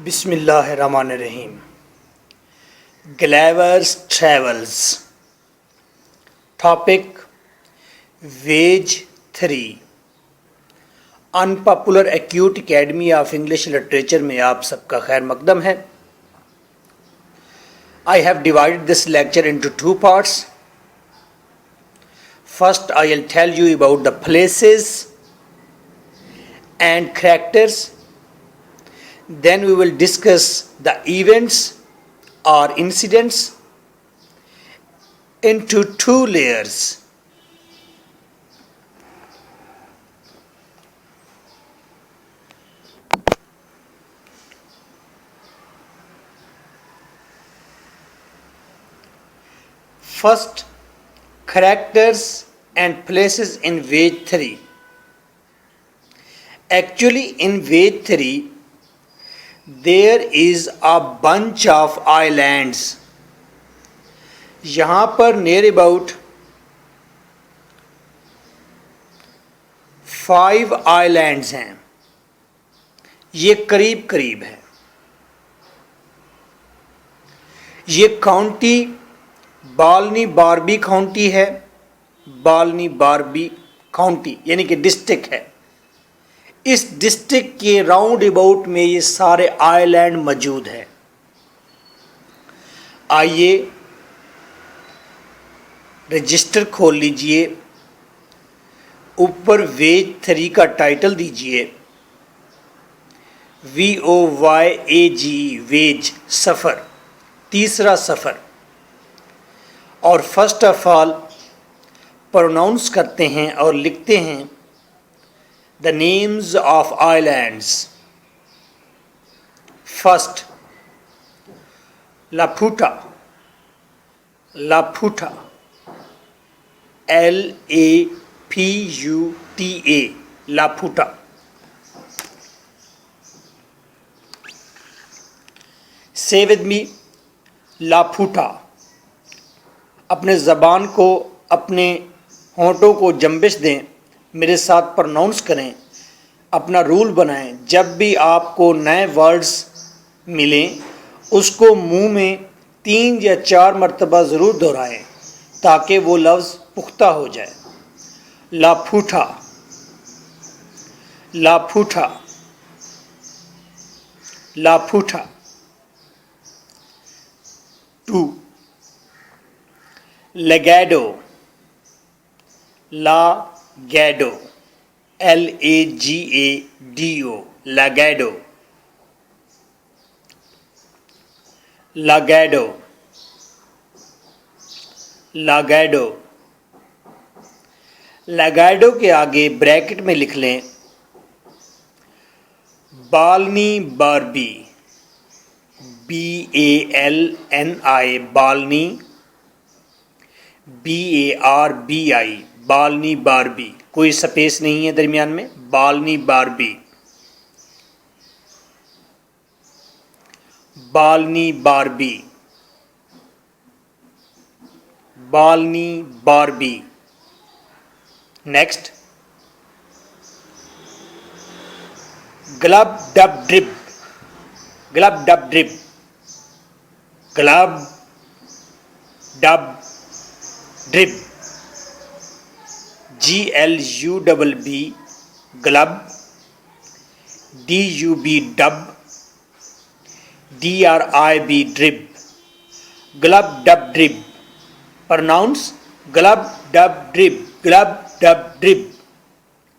بسم اللہ الرحمن الرحیم. Gulliver's Travels. Topic: Wage 3. Unpopular Acute Academy of English Literature میں آپ سب کا خیر مقدم ہے. I have divided this lecture into two parts. First, I will tell you about the places and characters. Then we will discuss the events or incidents into two layers. First, characters and places in Wage 3. Actually, in Wage 3, there is a bunch of islands. یہاں پر near about 5 islands ہیں. یہ قریب قریب ہے. یہ county بالنی باربی county ہے. بالنی باربی county یعنی کہ ڈسٹرکٹ ہے. اس ڈسٹرکٹ کے راؤنڈ اباؤٹ میں یہ سارے آئی لینڈ موجود ہیں. آئیے رجسٹر کھول لیجئے. اوپر ویج 3 کا ٹائٹل دیجئے VOYAG ویج سفر تیسرا سفر. اور فرسٹ آف آل پروناؤنس کرتے ہیں اور لکھتے ہیں the names of islands. First, Laputa. Laputa. LAPUTA. Laputa. Say with me, Laputa. اپنے زبان کو اپنے ہونٹوں کو جنبش دیں. میرے ساتھ پروناؤنس کریں. اپنا رول بنائیں. جب بھی آپ کو نئے ورڈز ملیں اس کو منہ میں 3 یا 4 مرتبہ ضرور دہرائیں تاکہ وہ لفظ پختہ ہو جائے. لاپھوٹا. لاپھوٹا. لاپھوٹا. 2. لگیڈو. Lagado. LAGADO. Lagado. Lagado. Lagado. Lagado کے آگے بریکٹ میں لکھ لیں بالنی باربی. BALNI بالنی. BARBI بالنی باربی. کوئی سپیس نہیں ہے درمیان میں. Balnibarbi. Balnibarbi. Balnibarbi. Next. Glubbdubdrib. Glubbdubdrib. Glubbdubdrib. GLUBB Glubb. DUB dub. DRIB drib. Glubbdubdrib. Pronounce Glubbdubdrib. Glubbdubdrib.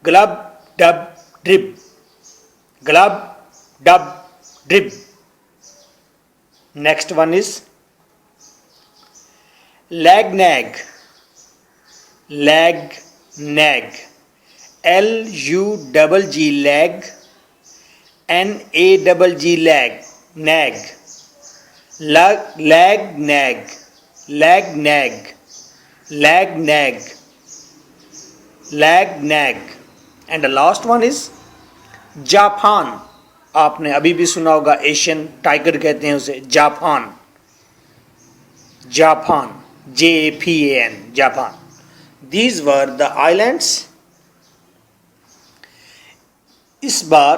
Glubbdubdrib. Glubbdubdrib. Next one is Luggnagg. Luggnagg. LUGG Lugg. NAGG Luggnagg. Luggnagg. Luggnagg. Luggnagg. Luggnagg. And the last one is Japan. آپ نے ابھی بھی سنا ہوگا Asian tiger کہتے ہیں اسے. Japan. Japan. JAPAN. Japan. These were the islands. اس بار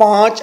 5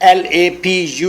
LAPUTIANS,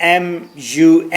MUNODI,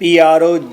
PROJECTORS,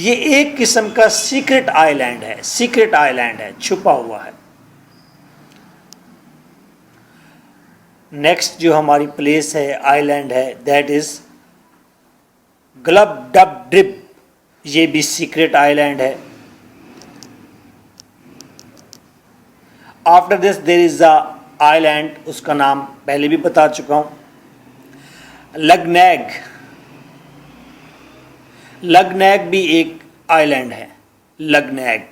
یہ ایک قسم کا سیکرٹ آئی لینڈ ہے، چھپا ہوا ہے۔ نیکسٹ جو ہماری پلیس ہے، آئی لینڈ ہے، دیٹ از گلب ڈب ڈرب، یہ بھی سیکرٹ آئی لینڈ ہے۔ After this there is a island, اس کا نام پہلے بھی بتا چکا ہوں، لگنیگ بھی ایک آئی لینڈ ہے، لگنیگ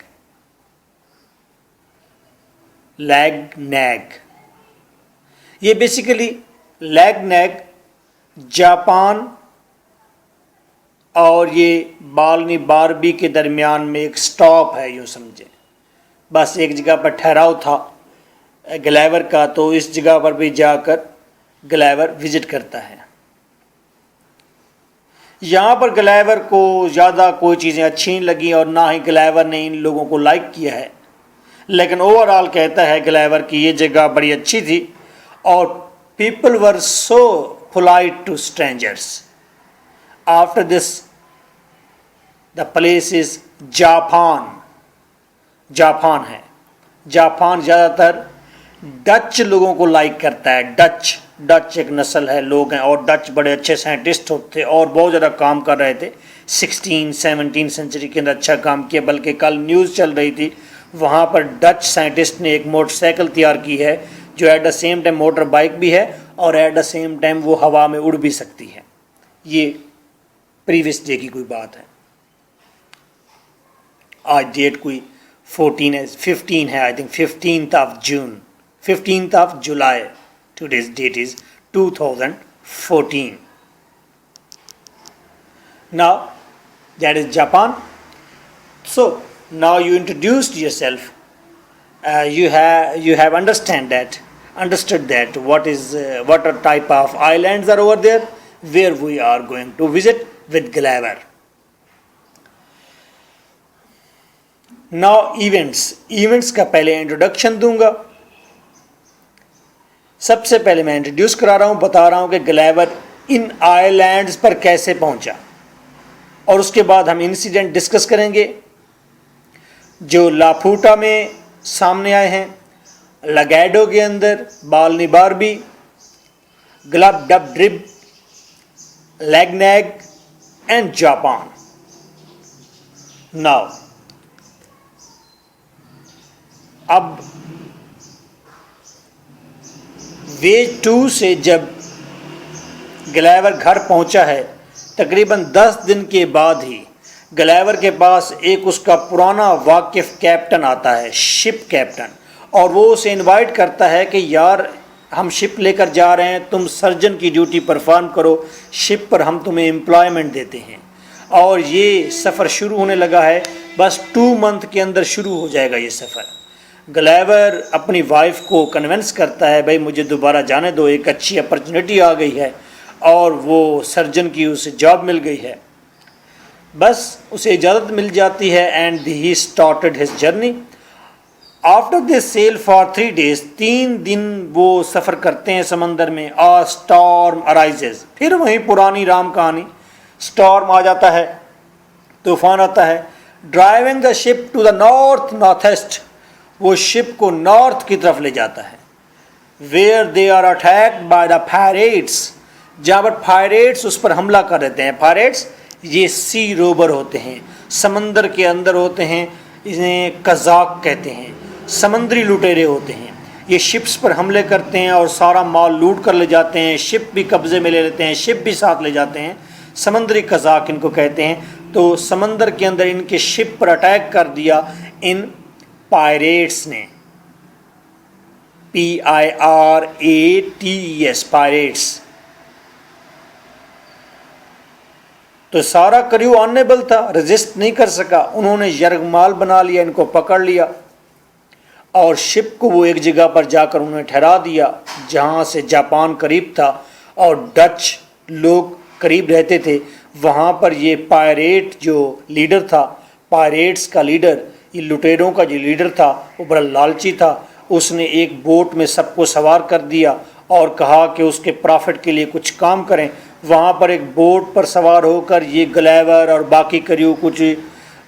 یہ بیسیکلی لیگنیگ جاپان اور یہ بالنی باربی کے درمیان میں ایک سٹاپ ہے، یوں سمجھیں، بس ایک جگہ پر ٹھہراؤ تھا گلیور کا، تو اس جگہ پر بھی جا کر گلیور وزٹ کرتا ہے۔ یہاں پر گلیور کو زیادہ کوئی چیزیں اچھی نہیں لگی اور نہ ہی گلیور نے ان لوگوں کو لائک کیا ہے، لیکن اوور آل کہتا ہے گلیور کی یہ جگہ بڑی اچھی تھی اور people were so polite to strangers. After this the place is Japan ہے۔ جاپان زیادہ تر ڈچ لوگوں کو لائک کرتا ہے، ڈچ ایک نسل ہے، لوگ ہیں، اور ڈچ بڑے اچھے سائنٹسٹ ہوتے اور بہت زیادہ کام کر رہے تھے 17 سینچری کے اندر، اچھا کام کیا۔ بلکہ کل نیوز چل رہی تھی، وہاں پر ڈچ سائنٹسٹ نے ایک موٹر سائیکل تیار کی ہے جو at the same time motor bike بھی ہے اور ایٹ دا سیم ٹائم وہ ہوا میں اڑ بھی سکتی ہے۔ یہ پریویس ڈے کی کوئی بات ہے، آج ڈیٹ کوئی 15 ہے، I think 15th of July. Today's date is 2014. Now that is Japan. So now you introduced yourself. You have understood that what type of islands are over there, where we are going to visit with Gulliver. Now events کا پہلے introduction دوں گا۔ سب سے پہلے میں introduce کرا رہا ہوں، بتا رہا ہوں کہ گلیور ان آئی لینڈز پر کیسے پہنچا، اور اس کے بعد ہم انسیڈنٹ ڈسکس کریں گے جو لاپوٹا میں سامنے آئے ہیں، لگیڈو کے اندر، Balnibarbi, Glubbdubdrib, Luggnagg and Japan. Now اب ویج 2 سے جب گلیور گھر پہنچا ہے، تقریباً 10 دن کے بعد ہی گلیور کے پاس ایک اس کا پرانا واقف کیپٹن آتا ہے، شپ کیپٹن، اور وہ اسے انوائٹ کرتا ہے کہ یار ہم شپ لے کر جا رہے ہیں، تم سرجن کی ڈیوٹی پرفارم کرو، شپ پر ہم تمہیں امپلائمنٹ دیتے ہیں، اور یہ سفر شروع ہونے لگا ہے، بس 2 منتھ کے اندر شروع ہو جائے گا یہ سفر۔ گلیور اپنی وائف کو کنونس کرتا ہے، بھائی مجھے دوبارہ جانے دو، ایک اچھی اپرچونیٹی آ گئی ہے اور وہ سرجن کی اسے جاب مل گئی ہے، بس اسے اجازت مل جاتی ہے، and he started his journey. After this sail for 3 days، 3 دن وہ سفر کرتے ہیں سمندر میں۔ اسٹارم ارائزز، پھر وہیں پرانی رام کہانی، اسٹارم آ جاتا ہے، طوفان آتا ہے۔ Driving the ship to the north east, وہ شپ کو نارتھ کی طرف لے جاتا ہے۔ Where they are attacked by the pirates, جہاں پر پائریٹس اس پر حملہ کر دیتے ہیں۔ پائریٹس یہ سی روبر ہوتے ہیں، سمندر کے اندر ہوتے ہیں، انہیں قزاق کہتے ہیں، سمندری لٹیرے ہوتے ہیں۔ یہ شپس پر حملے کرتے ہیں اور سارا مال لوٹ کر لے جاتے ہیں، شپ بھی قبضے میں لے لیتے ہیں، شپ بھی ساتھ لے جاتے ہیں، سمندری قزاق ان کو کہتے ہیں۔ تو سمندر کے اندر ان کے شپ پر اٹیک کر دیا ان پائریٹس نے، PIRATES، پائریٹس۔ تو سارا کریو آنیبل تھا، رجسٹ نہیں کر سکا، انہوں نے یرغمال بنا لیا، ان کو پکڑ لیا اور شپ کو وہ ایک جگہ پر جا کر انہوں نے ٹھہرا دیا جہاں سے جاپان قریب تھا اور ڈچ لوگ قریب رہتے تھے۔ وہاں پر یہ پائریٹ جو لیڈر تھا، پائریٹس کا لیڈر، یہ لٹیروں کا جو لیڈر تھا، وہ بڑا لالچی تھا، اس نے ایک بوٹ میں سب کو سوار کر دیا اور کہا کہ اس کے پرافٹ کے لیے کچھ کام کریں۔ وہاں پر ایک بوٹ پر سوار ہو کر یہ گلیور اور باقی کریو کچھ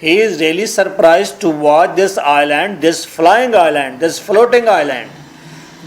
He is really surprised to watch this island, this flying island, this floating island.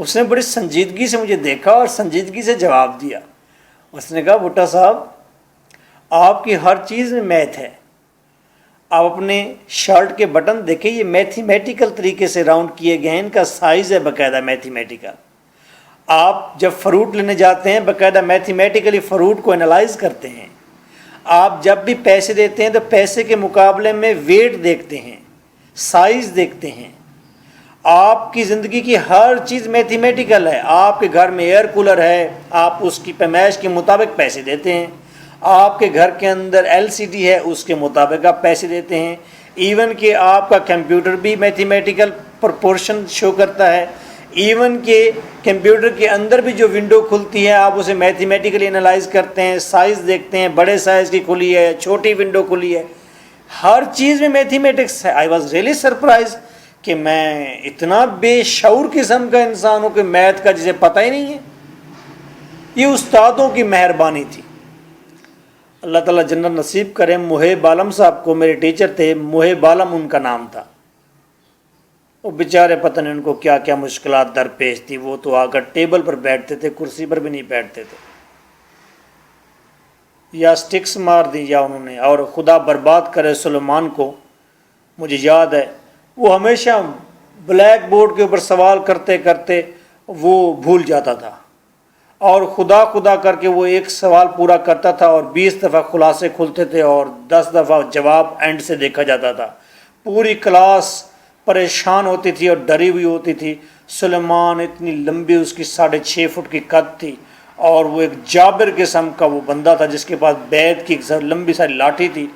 اس نے بڑی سنجیدگی سے مجھے دیکھا اور سنجیدگی سے جواب دیا. اس نے کہا بھٹا صاحب آپ کی ہر چیز میں میتھ ہے. آپ اپنے شرٹ کے بٹن دیکھیں, یہ میتھمیٹیکل طریقے سے راؤنڈ کیے گئے ہیں, ان کا سائز ہے باقاعدہ میتھمیٹیکل. آپ جب فروٹ لینے جاتے ہیں باقاعدہ میتھمیٹیکلی فروٹ کو انالائز کرتے ہیں. آپ جب بھی پیسے دیتے ہیں تو پیسے کے مقابلے میں ویٹ دیکھتے ہیں, سائز دیکھتے ہیں. آپ کی زندگی کی ہر چیز میتھمیٹیکل ہے. آپ کے گھر میں ایئر کولر ہے, آپ اس کی پیمائش کے مطابق پیسے دیتے ہیں. آپ کے گھر کے اندر LCD ہے, اس کے مطابق آپ پیسے دیتے ہیں. ایون کہ آپ کا کمپیوٹر بھی میتھمیٹیکل پرپورشن شو کرتا ہے. ایون کہ کمپیوٹر کے اندر بھی جو ونڈو کھلتی ہے آپ اسے میتھمیٹیکلی انالائز کرتے ہیں, سائز دیکھتے ہیں, بڑے سائز کی کھلی ہے, چھوٹی ونڈو کھلی ہے, ہر چیز میں میتھمیٹکس ہے. آئی واز ریئلی سرپرائز کہ میں اتنا بے شعور قسم کا انسان ہوں کہ میتھ کا جسے پتہ ہی نہیں ہے. یہ استادوں کی مہربانی تھی. اللہ تعالیٰ جنت نصیب کرے. محب عالم صاحب کو میرے ٹیچر تھے, محب عالم ان کا نام تھا. وہ بیچارے پتہ نہیں ان کو کیا کیا مشکلات درپیش تھی. وہ تو آ کر ٹیبل پر بیٹھتے تھے, کرسی پر بھی نہیں بیٹھتے تھے, یا سٹکس مار دی یا انہوں نے. اور خدا برباد کرے سلیمان کو, مجھے یاد ہے وہ ہمیشہ بلیک بورڈ کے اوپر سوال کرتے کرتے وہ بھول جاتا تھا, اور خدا خدا کر کے وہ ایک سوال پورا کرتا تھا اور 20 دفعہ خلاصے کھلتے تھے اور 10 دفعہ جواب اینڈ سے دیکھا جاتا تھا. پوری کلاس پریشان ہوتی تھی اور ڈری ہوئی ہوتی تھی. سلیمان اتنی لمبی اس کی 6.5 فٹ کی قد تھی, اور وہ ایک جابر قسم کا وہ بندہ تھا جس کے پاس بیت کی لمبی ساری لاٹھی تھی,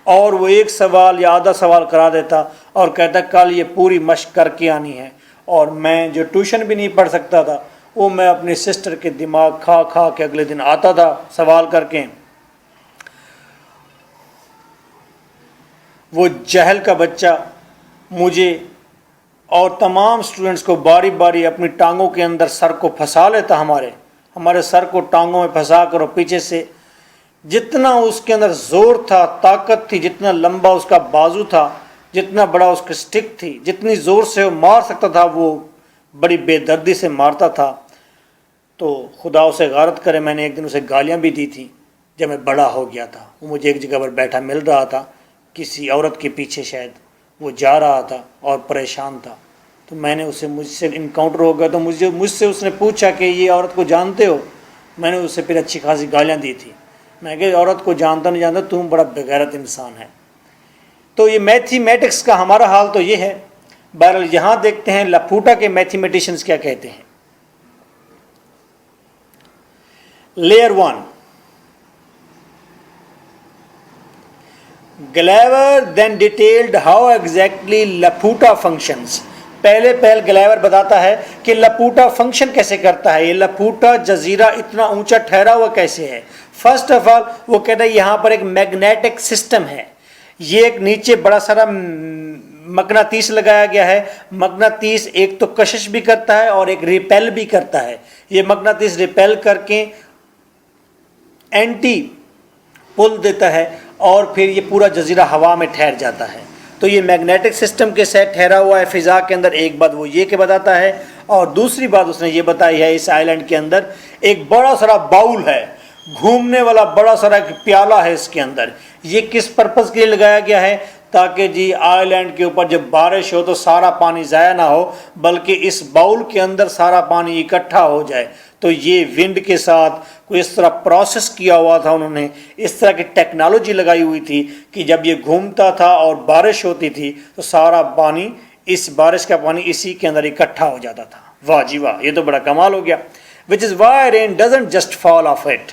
اور وہ ایک سوال یا آدھا سوال کرا دیتا اور کہتا کل یہ پوری مشق کر کے آنی ہے. اور میں جو ٹیوشن بھی نہیں پڑھ سکتا تھا, وہ میں اپنی سسٹر کے دماغ کھا کھا کے اگلے دن آتا تھا سوال کر کے. وہ جہل کا بچہ مجھے اور تمام سٹوڈنٹس کو باری باری اپنی ٹانگوں کے اندر سر کو پھنسا لیتا. ہمارے سر کو ٹانگوں میں پھنسا کر, اور پیچھے سے جتنا اس کے اندر زور تھا, طاقت تھی, جتنا لمبا اس کا بازو تھا, جتنا بڑا اس کی سٹک تھی, جتنی زور سے وہ مار سکتا تھا, وہ بڑی بے دردی سے مارتا تھا. تو خدا اسے غارت کرے, میں نے ایک دن اسے گالیاں بھی دی تھیں جب میں بڑا ہو گیا تھا. وہ مجھے ایک جگہ پر بیٹھا مل رہا تھا, کسی عورت کے پیچھے شاید وہ جا رہا تھا اور پریشان تھا. تو میں نے مجھ سے انکاؤنٹر ہو گیا, تو مجھ سے اس نے پوچھا کہ یہ عورت کو جانتے ہو. میں نے اسے پھر اچھی خاصی گالیاں دی تھی. میں کہ عورت کو جانتا نہیں جانتا, تم بڑا بغیرت انسان ہے. تو یہ میتھمیٹکس کا ہمارا حال تو یہ ہے. بہرحال یہاں دیکھتے ہیں لاپوٹا کے میتھمیٹیشنز کیا کہتے ہیں. Layer 1, گلیور then detailed how exactly لاپوٹا functions. پہلے گلیور بتاتا ہے کہ لاپوٹا فنکشن کیسے کرتا ہے. یہ لاپوٹا جزیرہ اتنا اونچا ٹھہرا ہوا کیسے ہے. فرسٹ آف آل وہ کہتا ہے یہاں پر ایک میگنیٹک سسٹم ہے. یہ ایک نیچے بڑا سارا مقناطیس لگایا گیا ہے. مقناطیس ایک تو کشش بھی کرتا ہے اور ایک ریپیل بھی کرتا ہے. یہ مقناطیس ریپیل کر کے اینٹی پل دیتا ہے, اور پھر یہ پورا جزیرہ ہوا میں ٹھہر جاتا ہے. تو یہ میگنیٹک سسٹم کے ساتھ ٹھہرا ہوا ہے فضا کے اندر. ایک بات وہ یہ کہ بتاتا ہے, اور دوسری بات اس نے یہ بتائی ہے اس آئیلینڈ کے اندر ایک بڑا سارا باؤل ہے, گھومنے والا بڑا سارا ایک پیالہ ہے اس کے اندر. یہ کس پرپس کے لیے لگایا گیا ہے؟ تاکہ جی آئی لینڈ کے اوپر جب بارش ہو تو سارا پانی ضائع نہ ہو, بلکہ اس باؤل کے اندر سارا پانی اکٹھا ہو جائے. تو یہ ونڈ کے ساتھ کوئی اس طرح پروسیس کیا ہوا تھا, انہوں نے اس طرح کی ٹیکنالوجی لگائی ہوئی تھی کہ جب یہ گھومتا تھا اور بارش ہوتی تھی تو سارا پانی, اس بارش کا پانی اسی کے اندر اکٹھا ہو جاتا تھا. واہ جی واہ, یہ تو بڑا کمال ہو گیا. which is why rain doesn't just fall off it.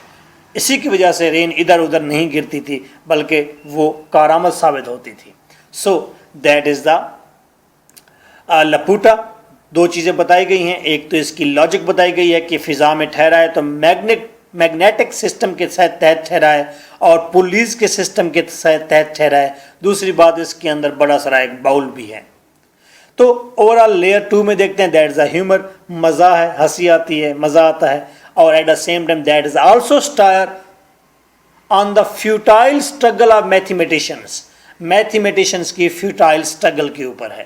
اسی کی وجہ سے رین ادھر ادھر نہیں گرتی تھی بلکہ وہ کارآمد ثابت ہوتی تھی. سو دیٹ از دا لاپوٹا. دو چیزیں بتائی گئی ہیں. ایک تو اس کی لاجک بتائی گئی ہے کہ فضا میں ٹھہرا ہے تو میگنیٹک سسٹم کے تحت ٹھہرا ہے, اور پولیس کے سسٹم کے تحت ٹھہرا ہے. دوسری بات اس کے اندر بڑا سارا ایک باؤل بھی ہے. تو اوور آل لیئر 2 میں دیکھتے ہیں دیٹ از اے ہیومر. مزہ ہے, ہنسی آتی ہے, مزہ آتا ہے, اور at the same time that is also star on the futile struggle of mathematicians. Mathematicians کی فیوٹائل اسٹرگل کے اوپر ہے.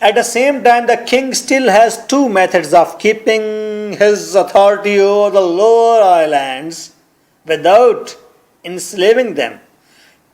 At the same time, the king still has two methods of keeping his authority over the lower islands without enslaving them.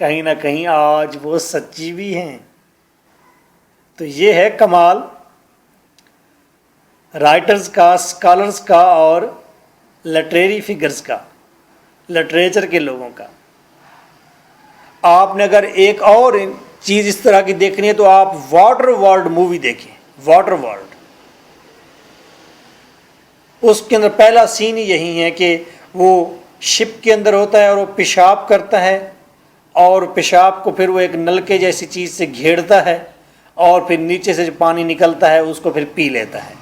کہیں نہ کہیں آج وہ سچی بھی ہیں. تو یہ ہے کمال رائٹرز کا، اسکالرز کا اور لٹریری فگرز کا، لٹریچر کے لوگوں کا. آپ نے اگر ایک اور چیز اس طرح کی دیکھنی ہے تو آپ واٹر ورلڈ مووی دیکھیں. واٹر ورلڈ، اس کے اندر پہلا سین ہی یہی ہے کہ وہ شپ کے اندر ہوتا ہے اور وہ پیشاب کرتا ہے، اور پیشاب کو پھر وہ ایک نلکے جیسی چیز سے گھیرتا ہے اور پھر نیچے سے جو پانی نکلتا ہے اس کو پھر پی لیتا ہے.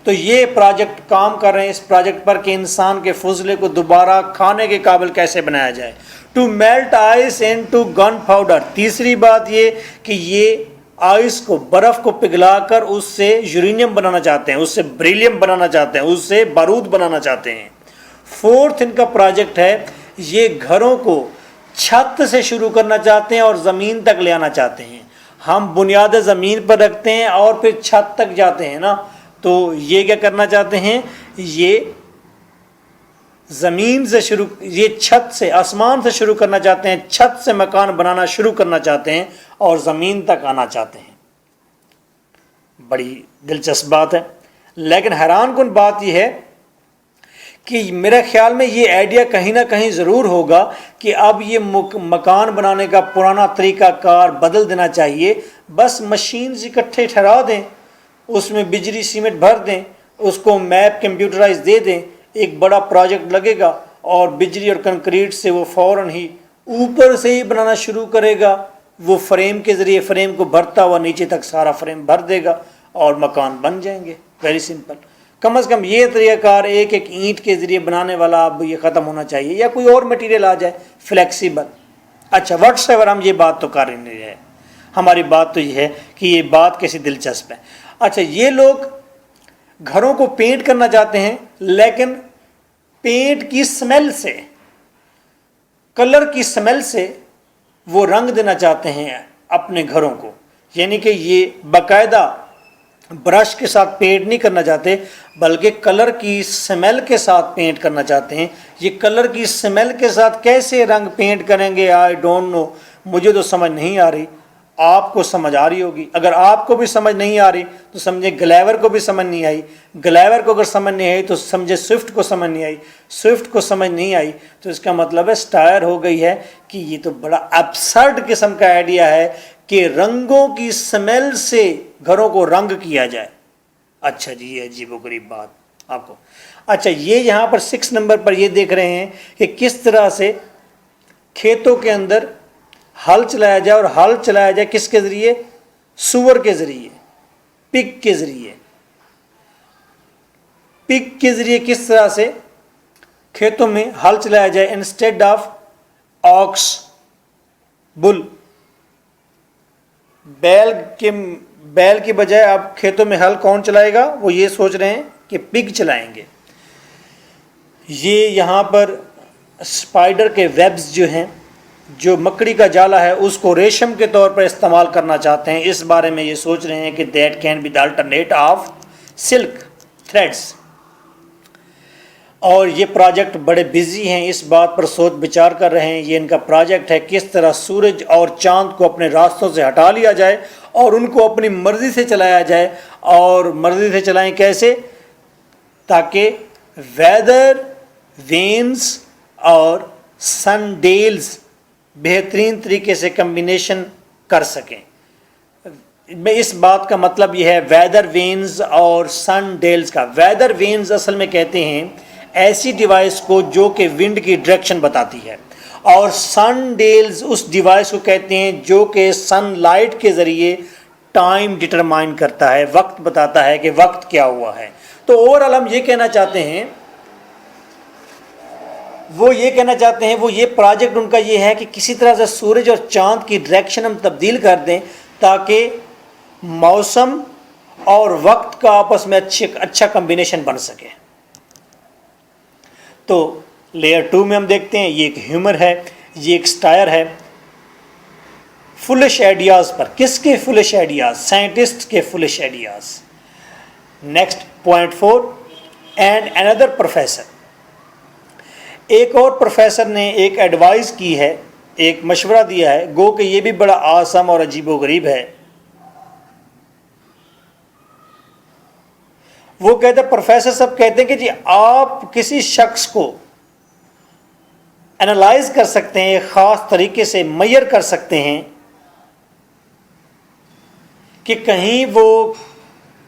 تو یہ پروجیکٹ کام کر رہے ہیں اس پروجیکٹ پر کہ انسان کے فضلے کو دوبارہ کھانے کے قابل کیسے بنایا جائے. To melt ice into gunpowder. تیسری بات یہ کہ یہ آئس کو، برف کو پگھلا کر اس سے یورینیم بنانا چاہتے ہیں، اس سے بریلیم بنانا چاہتے ہیں، اس سے بارود بنانا چاہتے ہیں. فورتھ ان کا پروجیکٹ ہے، یہ گھروں کو چھت سے شروع کرنا چاہتے ہیں اور زمین تک لے آنا چاہتے ہیں. ہم بنیادیں زمین پر رکھتے ہیں اور پھر چھت تک جاتے ہیں نا، تو یہ کیا کرنا چاہتے ہیں، یہ زمین سے شروع، یہ چھت سے، آسمان سے شروع کرنا چاہتے ہیں، چھت سے مکان بنانا شروع کرنا چاہتے ہیں اور زمین تک آنا چاہتے ہیں. بڑی دلچسپ بات ہے. لیکن حیران کن بات یہ ہے کہ میرے خیال میں یہ آئیڈیا کہیں نہ کہیں ضرور ہوگا کہ اب یہ مکان بنانے کا پرانا طریقہ کار بدل دینا چاہیے. بس مشینز اکٹھے ٹھہرا دیں، اس میں بجلی سیمنٹ بھر دیں، اس کو میپ کمپیوٹرائز دے دیں، ایک بڑا پروجیکٹ لگے گا اور بجلی اور کنکریٹ سے وہ فوراً ہی اوپر سے ہی بنانا شروع کرے گا. وہ فریم کے ذریعے فریم کو بھرتا ہوا نیچے تک سارا فریم بھر دے گا اور مکان بن جائیں گے. Very simple. کم از کم یہ طریقہ کار ایک ایک اینٹ کے ذریعے بنانے والا اب یہ ختم ہونا چاہیے، یا کوئی اور مٹیریل آ جائے فلیکسیبل. اچھا واٹس ایور، ہم یہ بات تو کر ہی نہیں رہے. ہماری بات تو یہ ہے کہ یہ بات کیسی دلچسپ ہے. اچھا یہ لوگ گھروں کو پینٹ کرنا چاہتے ہیں، لیکن پینٹ کی سمیل سے، کلر کی سمیل سے وہ رنگ دینا چاہتے ہیں اپنے گھروں کو. یعنی کہ یہ باقاعدہ برش کے ساتھ پینٹ نہیں کرنا چاہتے، بلکہ کلر کی سمیل کے ساتھ پینٹ کرنا چاہتے ہیں. یہ کلر کی سمیل کے ساتھ کیسے رنگ پینٹ کریں گے، آئی ڈونٹ نو، مجھے تو سمجھ نہیں آ رہی. آپ کو سمجھ آ رہی ہوگی. اگر آپ کو بھی سمجھ نہیں آ رہی تو سمجھے گلیور کو بھی سمجھ نہیں آئی. گلیور کو اگر سمجھ نہیں آئی تو سمجھے سوئفٹ کو سمجھ نہیں آئی. سوئفٹ کو سمجھ نہیں آئی تو اس کا مطلب ہے سٹائر ہو گئی ہے کہ یہ تو بڑا ابسرڈ قسم کا آئیڈیا ہے کہ رنگوں کی سمیل سے گھروں کو رنگ کیا جائے. اچھا جی، یہ عجیب و غریب بات آپ کو. اچھا یہ یہاں پر 6 نمبر پر یہ دیکھ رہے ہیں کہ کس طرح سے کھیتوں کے اندر ہل چلایا جائے، اور ہل چلایا جائے کس کے ذریعے، سور کے ذریعے، پگ کے ذریعے. پگ کے ذریعے کس طرح سے کھیتوں میں ہل چلایا جائے انسٹیڈ آف آکس بل. بیل کی بجائے اب کھیتوں میں ہل کون چلائے گا، وہ یہ سوچ رہے ہیں کہ پگ چلائیں گے. یہ یہاں پر اسپائڈر کے ویبز جو ہیں، جو مکڑی کا جالا ہے، اس کو ریشم کے طور پر استعمال کرنا چاہتے ہیں. اس بارے میں یہ سوچ رہے ہیں کہ that can be the alternate of silk threads. اور یہ پروجیکٹ بڑے بزی ہیں، اس بات پر سوچ بچار کر رہے ہیں. یہ ان کا پروجیکٹ ہے کس طرح سورج اور چاند کو اپنے راستوں سے ہٹا لیا جائے اور ان کو اپنی مرضی سے چلایا جائے. اور مرضی سے چلائیں کیسے، تاکہ ویدر وینز اور سن ڈیلز بہترین طریقے سے کمبینیشن کر سکیں. میں اس بات کا مطلب یہ ہے ویدر وینز اور سن ڈیلز کا. ویدر وینز اصل میں کہتے ہیں ایسی ڈیوائس کو جو کہ ونڈ کی ڈائریکشن بتاتی ہے، اور سن ڈیلز اس ڈیوائس کو کہتے ہیں جو کہ سن لائٹ کے ذریعے ٹائم ڈٹرمائن کرتا ہے، وقت بتاتا ہے کہ وقت کیا ہوا ہے. تو اوورآل ہم یہ کہنا چاہتے ہیں، وہ یہ پروجیکٹ ان کا یہ ہے کہ کسی طرح سے سورج اور چاند کی ڈائریکشن ہم تبدیل کر دیں تاکہ موسم اور وقت کا آپس میں اچھا کمبینیشن بن سکے. تو لیئر 2 میں ہم دیکھتے ہیں یہ ایک ہیومر ہے، یہ ایک سٹائر ہے فلش آئیڈیاز پر. کس کے فلش آئیڈیاز؟ سائنٹسٹ کے flush ideas. Next point 4 and اندر پروفیسر. ایک اور پروفیسر نے ایک ایڈوائز کی ہے، ایک مشورہ دیا ہے، گو کہ یہ بھی بڑا آسام اور عجیب و غریب ہے۔ وہ کہتے ہیں، پروفیسر صاحب کہتے ہیں کہ جی آپ کسی شخص کو انالائز کر سکتے ہیں، ایک خاص طریقے سے میئر کر سکتے ہیں کہ کہیں وہ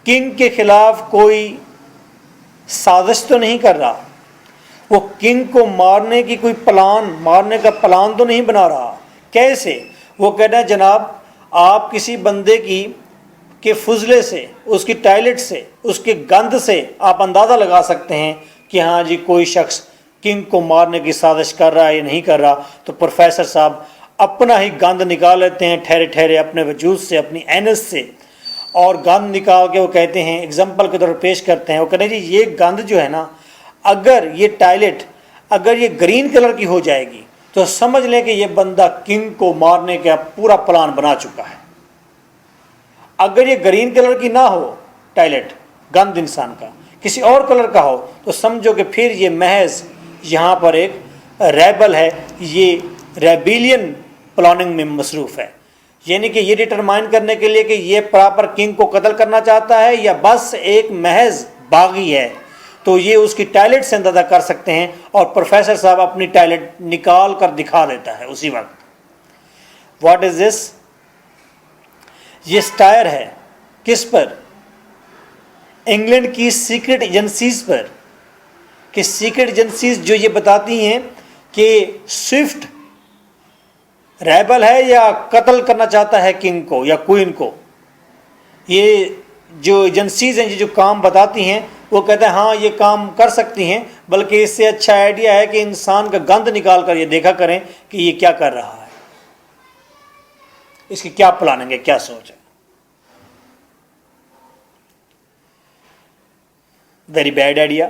کنگ کے خلاف کوئی سازش تو نہیں کر رہا، وہ کنگ کو مارنے کی کوئی مارنے کا پلان تو نہیں بنا رہا۔ کیسے؟ وہ کہنا ہے جناب آپ کسی بندے کے فضلے سے، اس کی ٹائلٹ سے، اس کے گند سے آپ اندازہ لگا سکتے ہیں کہ ہاں جی کوئی شخص کنگ کو مارنے کی سازش کر رہا ہے یا نہیں کر رہا۔ تو پروفیسر صاحب اپنا ہی گند نکال لیتے ہیں ٹھہرے ٹھہرے اپنے وجود سے، اپنی اینس سے، اور گند نکال کے وہ کہتے ہیں، اگزامپل کے طور پر پیش کرتے ہیں، وہ کہتے ہیں جی یہ گند جو ہے نا، اگر یہ ٹائلٹ اگر یہ گرین کلر کی ہو جائے گی تو سمجھ لیں کہ یہ بندہ کنگ کو مارنے کا پورا پلان بنا چکا ہے۔ اگر یہ گرین کلر کی نہ ہو ٹائلٹ، گند انسان کا کسی اور کلر کا ہو، تو سمجھو کہ پھر یہ محض یہاں پر ایک ریبل ہے، یہ ریبیلین پلاننگ میں مصروف ہے، یعنی کہ یہ ڈٹرمائن کرنے کے لیے کہ یہ پراپر کنگ کو قتل کرنا چاہتا ہے یا بس ایک محض باغی ہے، تو یہ اس کی ٹائلٹ سے اندازہ کر سکتے ہیں۔ اور پروفیسر صاحب اپنی ٹائلٹ نکال کر دکھا دیتا ہے اسی وقت۔ واٹ از دس؟ یہ سٹائر ہے کس پر؟ انگلینڈ کی سیکرٹ ایجنسیز پر، کہ سیکرٹ ایجنسیز جو یہ بتاتی ہیں کہ سوئفٹ ریبل ہے یا قتل کرنا چاہتا ہے کنگ کو یا کوئن کو۔ یہ جو ایجنسیز ہیں جو کام بتاتی ہیں، وہ کہتے ہیں ہاں یہ کام کر سکتی ہیں، بلکہ اس سے اچھا آئیڈیا ہے کہ انسان کا گند نکال کر یہ دیکھا کریں کہ یہ کیا کر رہا ہے، اس کی کیا پلاننگ ہے، کیا سوچ ہے۔ ویری بیڈ آئیڈیا،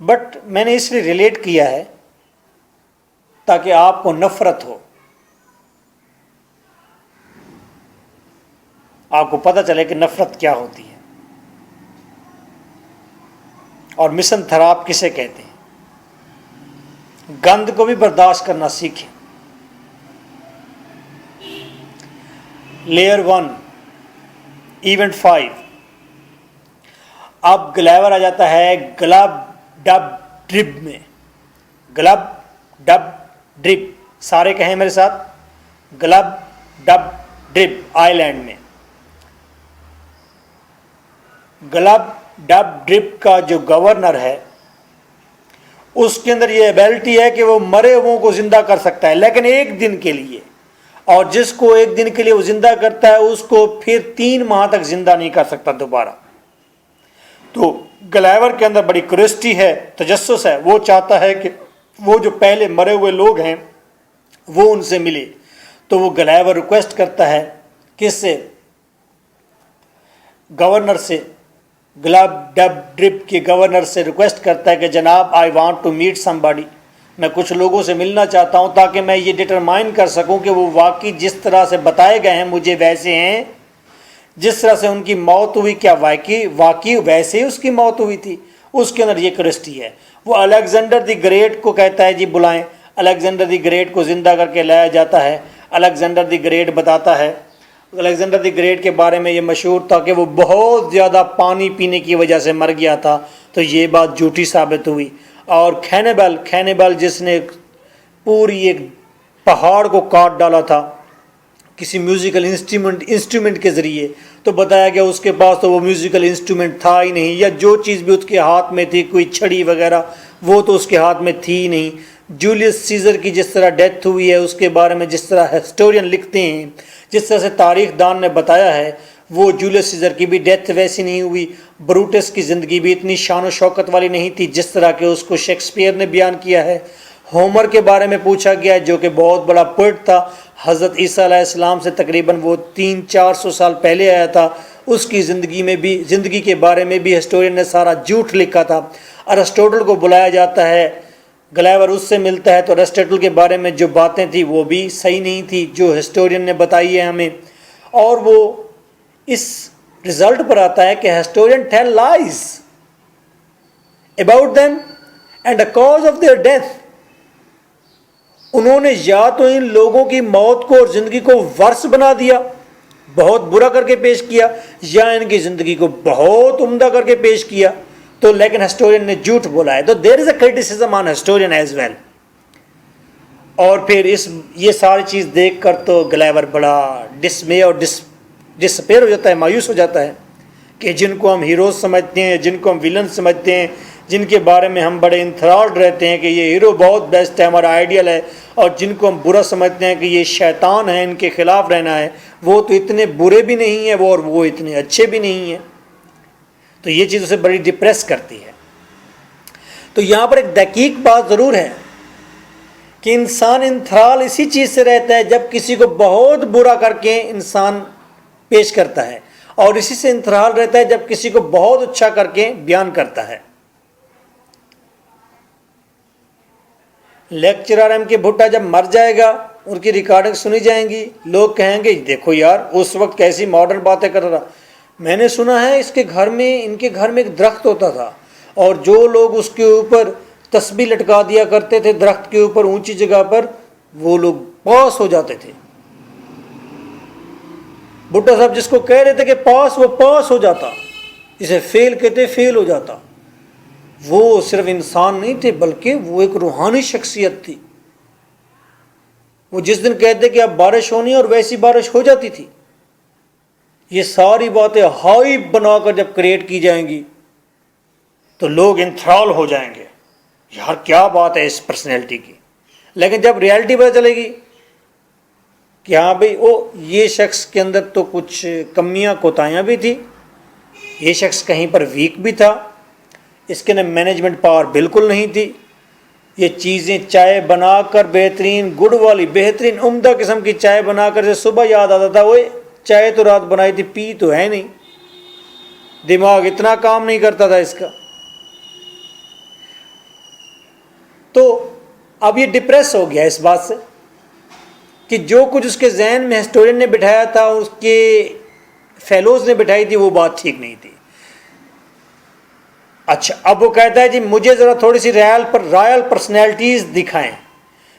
بٹ میں نے اس لیے ریلیٹ کیا ہے تاکہ آپ کو نفرت ہو، آپ کو پتہ چلے کہ نفرت کیا ہوتی ہے اور مسن تھراپ کسے کہتے ہیں۔ گند کو بھی برداشت کرنا سیکھیں۔ Layer 1 event 5۔ اب گلیور آ جاتا ہے گلب ڈب ڈرب میں۔ گلب ڈب ڈرب، سارے کہیں میرے ساتھ، گلب ڈب ڈرب، آئی لینڈ میں۔ گلب ڈب ڈرب کا جو گورنر ہے، اس کے اندر یہ ایبلٹی ہے کہ وہ مرے ہوئوں کو زندہ کر سکتا ہے، لیکن ایک دن کے لیے، اور جس کو ایک دن کے لیے وہ زندہ کرتا ہے اس کو پھر 3 ماہ تک زندہ نہیں کر سکتا دوبارہ۔ تو گلیور کے اندر بڑی کریوسٹی ہے، تجسس ہے، وہ چاہتا ہے کہ وہ جو پہلے مرے ہوئے لوگ ہیں وہ ان سے ملے۔ تو وہ گلیور ریکویسٹ کرتا ہے کس سے؟ گورنر سے، گلب ڈب ڈرب کے گورنر سے ریکویسٹ کرتا ہے کہ جناب I want to meet somebody, میں کچھ لوگوں سے ملنا چاہتا ہوں تاکہ میں یہ ڈٹرمائن کر سکوں کہ وہ واقعی جس طرح سے بتائے گئے ہیں مجھے ویسے ہیں، جس طرح سے ان کی موت ہوئی کیا واقعی ویسے ہی اس کی موت ہوئی تھی۔ اس کے اندر یہ کرسٹی ہے۔ وہ الیگزینڈر دی گریٹ کو کہتا ہے جی بلائیں، الیگزینڈر دی گریٹ کو زندہ کر کے لایا جاتا ہے۔ الیگزینڈر دی گریٹ بتاتا ہے، الیگزینڈر دی گریٹ کے بارے میں یہ مشہور تھا کہ وہ بہت زیادہ پانی پینے کی وجہ سے مر گیا تھا، تو یہ بات جھوٹی ثابت ہوئی۔ اور کھینیبل جس نے پوری ایک پہاڑ کو کاٹ ڈالا تھا کسی میوزیکل انسٹرومنٹ کے ذریعے، تو بتایا گیا اس کے پاس تو وہ میوزیکل انسٹرومنٹ تھا ہی نہیں، یا جو چیز بھی اس کے ہاتھ میں تھی، کوئی چھڑی وغیرہ، وہ تو اس کے ہاتھ میں تھی ہی نہیں۔ جولیس سیزر کی جس طرح ڈیتھ ہوئی ہے، اس کے بارے میں جس طرح ہسٹورین لکھتے ہیں، جس طرح سے تاریخ دان نے بتایا ہے، وہ جولیس سیزر کی بھی ڈیتھ ویسی نہیں ہوئی۔ بروٹس کی زندگی بھی اتنی شان و شوکت والی نہیں تھی جس طرح کہ اس کو شیکسپیئر نے بیان کیا ہے۔ ہومر کے بارے میں پوچھا گیا جو کہ بہت بڑا پوئٹ تھا، حضرت عیسیٰ علیہ السلام سے تقریباً وہ 300-400 سال پہلے آیا تھا، اس کی زندگی کے بارے میں بھی ہسٹورین نے سارا جھوٹ لکھا تھا۔ ارسطوٹل کو بلایا جاتا ہے، گلیور اس سے ملتا ہے، تو ارسطوٹل کے بارے میں جو باتیں تھیں وہ بھی صحیح نہیں تھی جو ہسٹورین نے بتائی ہے ہمیں، اور وہ اس رزلٹ پر آتا ہے کہ historian tell lies about them and the cause of their death, انہوں نے یا تو ان لوگوں کی موت کو اور زندگی کو ورس بنا دیا، بہت برا کر کے پیش کیا، یا ان کی زندگی کو بہت عمدہ کر کے پیش کیا. تو لیکن ہسٹورین نے جھوٹ بولا ہے. تو دیر is a criticism on historian as well. اور پھر یہ ساری چیز دیکھ کر تو گلیور بڑا ڈسمے اور ڈسپیئر ہو جاتا ہے، مایوس ہو جاتا ہے کہ جن کو ہم ہیروز سمجھتے ہیں، جن کو ہم ویلن سمجھتے ہیں، جن کے بارے میں ہم بڑے انتھرالڈ رہتے ہیں کہ یہ ہیرو بہت بیسٹ ہے، ہمارا آئیڈیل ہے، اور جن کو ہم برا سمجھتے ہیں کہ یہ شیطان ہیں، ان کے خلاف رہنا ہے، وہ تو اتنے برے بھی نہیں ہیں اور وہ اتنے اچھے بھی نہیں ہیں. تو یہ چیز اسے بڑی ڈپریس کرتی ہے. تو یہاں پر ایک دقیق بات ضرور ہے کہ انسان انتھرال اسی چیز سے رہتا ہے جب کسی کو بہت برا کر کے انسان پیش کرتا ہے، اور اسی سے انتھرال رہتا ہے جب کسی کو بہت اچھا کر کے بیان کرتا ہے. لیکچرر ایم کے بھٹا جب مر جائے گا، ان کی ریکارڈنگ سنی جائیں گی، لوگ کہیں گے دیکھو یار اس وقت کیسی ماڈرن باتیں کر رہا. میں نے سنا ہے ان کے گھر میں ایک درخت ہوتا تھا، اور جو لوگ اس کے اوپر تسبیح لٹکا دیا کرتے تھے درخت کے اوپر اونچی جگہ پر، وہ لوگ پاس ہو جاتے تھے. بھٹا صاحب جس کو کہہ رہے تھے کہ پاس، وہ پاس ہو جاتا. جسے فیل کہتے فیل ہو جاتا. وہ صرف انسان نہیں تھے بلکہ وہ ایک روحانی شخصیت تھی. وہ جس دن کہتے کہ اب بارش ہونی اور ویسی بارش ہو جاتی تھی. یہ ساری باتیں ہائپ بنا کر جب کریٹ کی جائیں گی تو لوگ انتھرال ہو جائیں گے، یار کیا بات ہے اس پرسنالٹی کی. لیکن جب ریالٹی پتہ چلے گی کہ ہاں بھائی یہ شخص کے اندر تو کچھ کمیاں کوتاہیاں بھی تھی، یہ شخص کہیں پر ویک بھی تھا، اس کے اندر مینجمنٹ پاور بالکل نہیں تھی، یہ چیزیں چائے بنا کر بہترین گڑ والی بہترین عمدہ قسم کی چائے بنا کر صبح یاد آتا تھا وہ چائے تو رات بنائی تھی، پی تو ہے نہیں، دماغ اتنا کام نہیں کرتا تھا اس کا. تو اب یہ ڈپریس ہو گیا اس بات سے کہ جو کچھ اس کے ذہن میں ہسٹورین نے بٹھایا تھا، اس کے فیلوز نے بٹھائی تھی، وہ بات ٹھیک نہیں تھی. اچھا اب وہ کہتا ہے جی مجھے ذرا تھوڑی سی رائل پرسنالٹیز دکھائیں.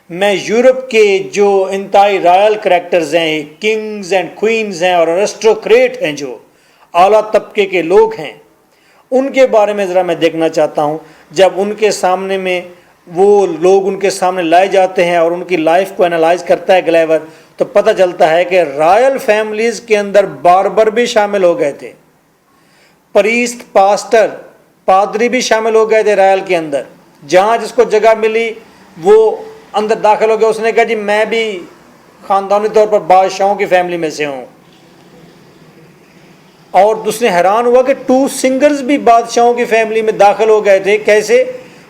میں یورپ کے جو انتہائی رائل کریکٹرز ہیں، کنگز اینڈ کوئنز ہیں اور ارسٹوکریٹ ہیں، جو اعلیٰ طبقے کے لوگ ہیں، ان کے بارے میں ذرا میں دیکھنا چاہتا ہوں. جب ان کے سامنے میں وہ لوگ ان کے سامنے لائے جاتے ہیں اور ان کی لائف کو انالائز کرتا ہے گلیور، تو پتہ چلتا ہے کہ رائل فیملیز کے اندر باربر بھی شامل ہو گئے تھے، پریسٹ پاسٹر پادری بھی شامل ہو گئے تھے رائل کے اندر. جہاں جس کو جگہ ملی وہ اندر داخل ہو گیا. اس نے کہا جی میں بھی خاندانی طور پر بادشاہوں کی فیملی میں سے ہوں. اور دوسرے حیران ہوا کہ 2 سنگرز بھی بادشاہوں کی فیملی میں داخل ہو گئے تھے. کیسے؟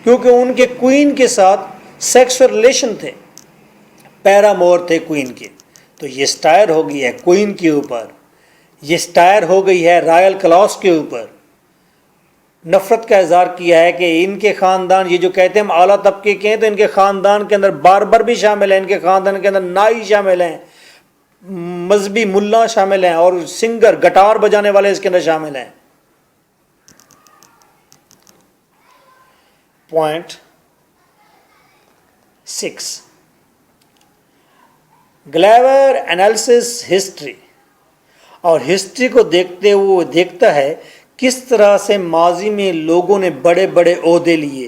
کیونکہ ان کے کوئین کے ساتھ سیکسول ریلیشن تھے، پیرامور تھے کوئین کے. تو یہ سٹائر ہو گئی ہے کوئین کے اوپر، یہ سٹائر ہو گئی ہے رائل کلاس کے اوپر. نفرت کا اظہار کیا ہے کہ ان کے خاندان، یہ جو کہتے ہیں ہم اعلیٰ طبقے کے ہیں، تو ان کے خاندان کے اندر باربر بھی شامل ہیں، ان کے خاندان کے اندر نائی شامل ہیں، مذہبی ملا شامل ہیں، اور سنگر گٹار بجانے والے اس کے اندر شامل ہیں. Point 6، Gulliver analysis history. اور ہسٹری کو دیکھتے ہوئے وہ دیکھتا ہے کس طرح سے ماضی میں لوگوں نے بڑے بڑے عہدے لیے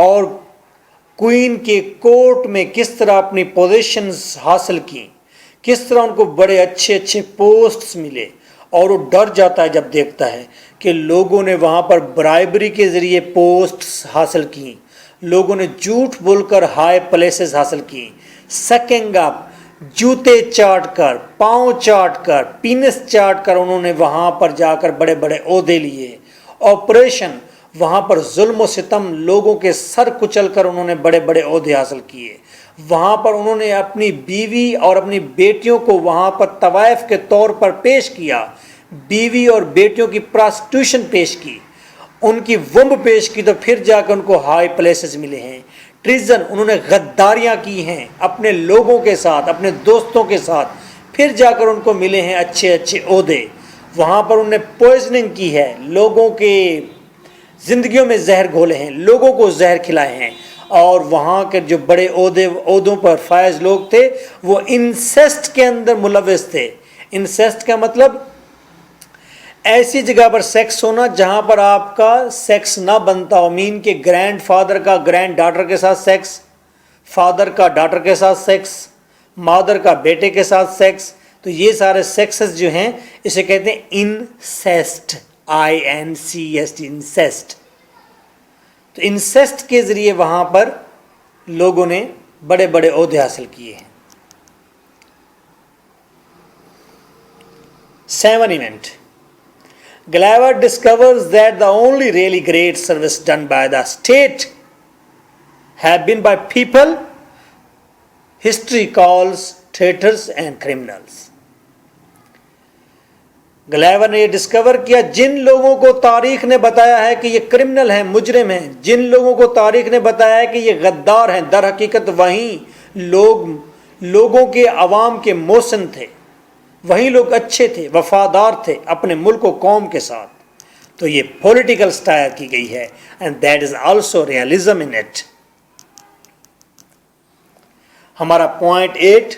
اور کوئین کے کورٹ میں کس طرح اپنی پوزیشنز حاصل کی، کس طرح ان کو بڑے اچھے اچھے پوسٹس ملے. اور وہ ڈر جاتا ہے جب دیکھتا ہے کہ لوگوں نے وہاں پر برائبری کے ذریعے پوسٹس حاصل کی، لوگوں نے جھوٹ بول کر ہائی پلیسز حاصل کی، سکنگ اپ، جوتے چاٹ کر، پاؤں چاٹ کر، پینس چاٹ کر انہوں نے وہاں پر جا کر بڑے بڑے عہدے لیے. آپریشن، وہاں پر ظلم و ستم، لوگوں کے سر کچل کر انہوں نے بڑے بڑے عہدے حاصل کیے. وہاں پر انہوں نے اپنی بیوی اور اپنی بیٹیوں کو وہاں پر طوائف کے طور پر پیش کیا، بیوی اور بیٹیوں کی پراسٹیوشن پیش کی، ان کی ومب پیش کی، تو پھر جا کر ان کو ہائی پلیسز ملے ہیں. ٹریزن، انہوں نے غداریاں کی ہیں اپنے لوگوں کے ساتھ، اپنے دوستوں کے ساتھ، پھر جا کر ان کو ملے ہیں اچھے اچھے عہدے. وہاں پر انہوں نے پوائزننگ کی ہے، لوگوں کے زندگیوں میں زہر گھولے ہیں، لوگوں کو زہر کھلائے ہیں، اور وہاں کے جو بڑے عہدوں پر فائز لوگ تھے وہ انسیسٹ کے اندر ملوث تھے۔ انسیسٹ کا مطلب ایسی جگہ پر سیکس ہونا جہاں پر آپ کا سیکس نہ بنتا ہو، مین کہ گرینڈ فادر کا گرینڈ ڈاٹر کے ساتھ سیکس، فادر کا ڈاٹر کے ساتھ سیکس، مادر کا بیٹے کے ساتھ سیکس، تو یہ سارے سیکسز جو ہیں اسے کہتے ہیں انسیسٹ، INCEST، انسیسٹ۔ تو انسیسٹ کے ذریعے وہاں پر لوگوں نے بڑے بڑے عہدے حاصل کیے ہیں۔ 7 event Gulliver discovers that the only really great service done by the state have been by people history calls traitors and criminals۔ گلیور نے یہ ڈسکور کیا جن لوگوں کو تاریخ نے بتایا ہے کہ یہ کرمنل ہیں، مجرم ہیں، جن لوگوں کو تاریخ نے بتایا ہے کہ یہ غدار ہیں، در حقیقت وہیں لوگوں کے عوام کے محسن تھے، وہیں لوگ اچھے تھے، وفادار تھے اپنے ملک و قوم کے ساتھ۔ تو یہ پولیٹیکل سٹائر کی گئی ہے، and that is also realism in it. ہمارا پوائنٹ 8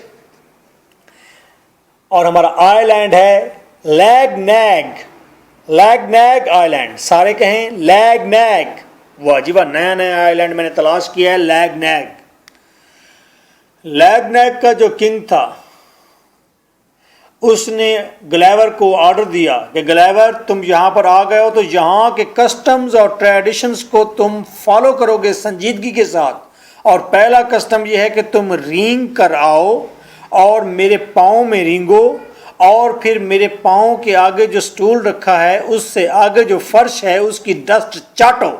اور ہمارا آئی لینڈ ہے لیگ نیگ آئی لینڈ۔ سارے کہیں لیگ نیگ۔ واہ جی واہ، نیا آئی لینڈ میں نے تلاش کیا ہے، لیگ نیگ۔ لیگ نیگ کا جو کنگ تھا اس نے گلیور کو آرڈر دیا کہ گلیور تم یہاں پر آ گئے ہو تو یہاں کے کسٹمز اور ٹریڈیشنز کو تم فالو کرو گے سنجیدگی کے ساتھ، اور پہلا کسٹم یہ ہے کہ تم رینگ کر آؤ اور میرے پاؤں میں رینگو، اور پھر میرے پاؤں کے آگے جو سٹول رکھا ہے اس سے آگے جو فرش ہے اس کی ڈسٹ چاٹو،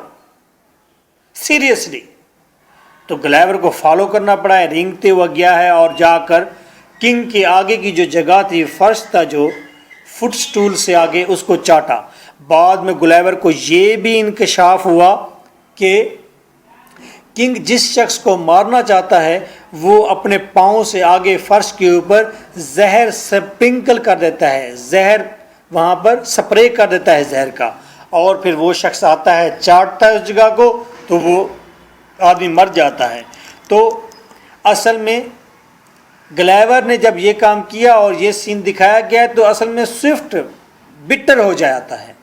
سیریسلی۔ تو گلیور کو فالو کرنا پڑا ہے، رینگتے ہوا گیا ہے اور جا کر کنگ کے آگے کی جو جگہ تھی، فرش تھا جو فٹ سٹول سے آگے، اس کو چاٹا۔ بعد میں گلیور کو یہ بھی انکشاف ہوا کہ کنگ جس شخص کو مارنا چاہتا ہے وہ اپنے پاؤں سے آگے فرش کے اوپر زہر سپرنکل کر دیتا ہے، زہر وہاں پر سپرے کر دیتا ہے زہر کا، اور پھر وہ شخص آتا ہے چاٹتا ہے اس جگہ کو تو وہ آدمی مر جاتا ہے۔ تو اصل میں گلیور نے جب یہ کام کیا اور یہ سین دکھایا گیا تو اصل میں سوئفٹ بٹر ہو جاتا ہے،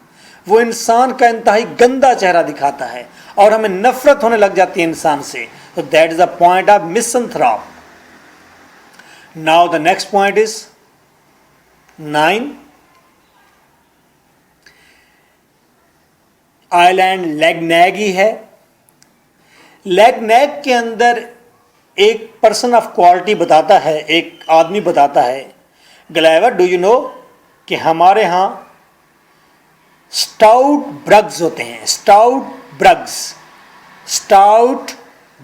وہ انسان کا انتہائی گندا چہرہ دکھاتا ہے اور ہمیں نفرت ہونے لگ جاتی ہے انسان سے۔ تو that is the point of misanthrope. Now the next point is 9 island Luggnagg ہی ہے۔ لیگ نیگ کے اندر ایک پرسن آف کوالٹی بتاتا ہے، ایک آدمی بتاتا ہے، گلیور ڈو یو نو کہ ہمارے ہاں سٹاؤٹ برگز ہوتے ہیں، سٹاؤٹ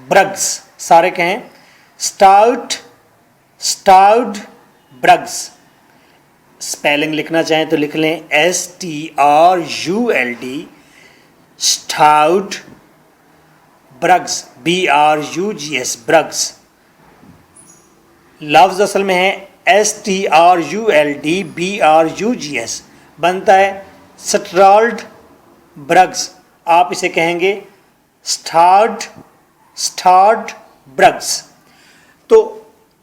برگز، سارے کہیں سٹاؤٹ برگز۔ سپیلنگ لکھنا چاہیں تو لکھ لیں STRULD، سٹاؤٹ برگز، BRUGS، برگز۔ لفظ اصل میں ہے STRULD BRUGS، بنتا ہے سٹرالڈ برگز، آپ اسے کہیں گے سٹارڈ برگز۔ تو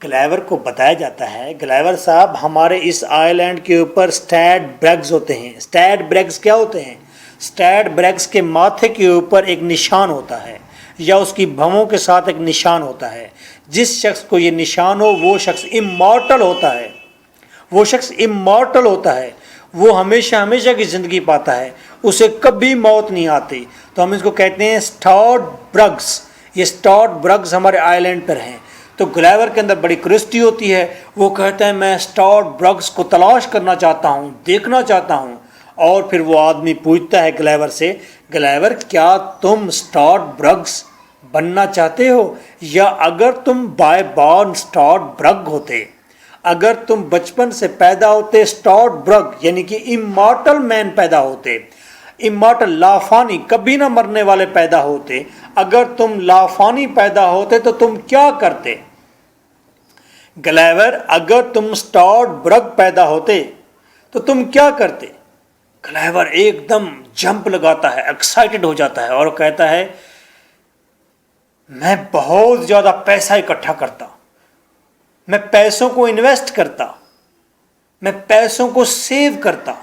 گلیور کو بتایا جاتا ہے گلیور صاحب ہمارے اس آئی لینڈ کے اوپر سٹیڈ برگز ہوتے ہیں۔ سٹیڈ برگز کیا ہوتے ہیں؟ سٹیڈ برگز کے ماتھے کے اوپر ایک نشان ہوتا ہے یا اس کی بھووں کے ساتھ ایک نشان ہوتا ہے، جس شخص کو یہ نشان ہو وہ شخص امارٹل ہوتا ہے، وہ ہمیشہ کی زندگی پاتا ہے، اسے کبھی موت نہیں آتی۔ تو ہم اس کو کہتے ہیں سٹارڈ برگز۔ یہ سٹارڈ برگز ہمارے آئی لینڈ پر ہیں۔ تو گلیور کے اندر بڑی کرسٹی ہوتی ہے، وہ کہتا ہے میں سٹارڈ برگز کو تلاش کرنا چاہتا ہوں، دیکھنا چاہتا ہوں، اور پھر وہ آدمی پوچھتا ہے گلیور سے، گلیور کیا تم سٹارڈ برگز بننا چاہتے ہو، یا اگر تم بائی بارن سٹارڈ برگ ہوتے، اگر تم بچپن سے پیدا ہوتے سٹارڈ برگ یعنی کہ امارٹل مین پیدا ہوتے، امارٹل لافانی کبھی نہ مرنے والے پیدا ہوتے، اگر تم لافانی پیدا ہوتے تو تم کیا کرتے؟ گلیور اگر تم سٹارڈ برگ پیدا ہوتے تو تم کیا کرتے؟ گلیور ایک دم جمپ لگاتا ہے، ایکسائٹڈ ہو جاتا ہے اور کہتا ہے میں بہت زیادہ پیسہ اکٹھا کرتا، میں پیسوں کو انویسٹ کرتا، میں پیسوں کو سیو کرتا،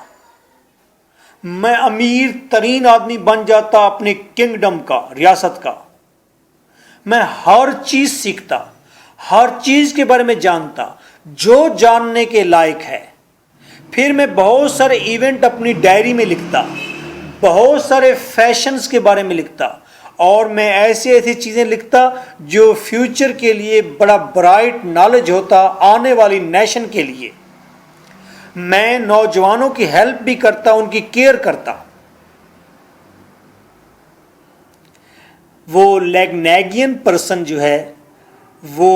میں امیر ترین آدمی بن جاتا اپنے کنگڈم کا، ریاست کا، میں ہر چیز سیکھتا، ہر چیز کے بارے میں جانتا جو جاننے کے لائق ہے، پھر میں بہت سارے ایونٹ اپنی ڈائری میں لکھتا، بہت سارے فیشنز کے بارے میں لکھتا، اور میں ایسی چیزیں لکھتا جو فیوچر کے لیے بڑا برائٹ نالج ہوتا آنے والی نیشن کے لیے۔ میں نوجوانوں کی ہیلپ بھی کرتا، ان کی کیئر کرتا۔ وہ لیگنیگین پرسن جو ہے وہ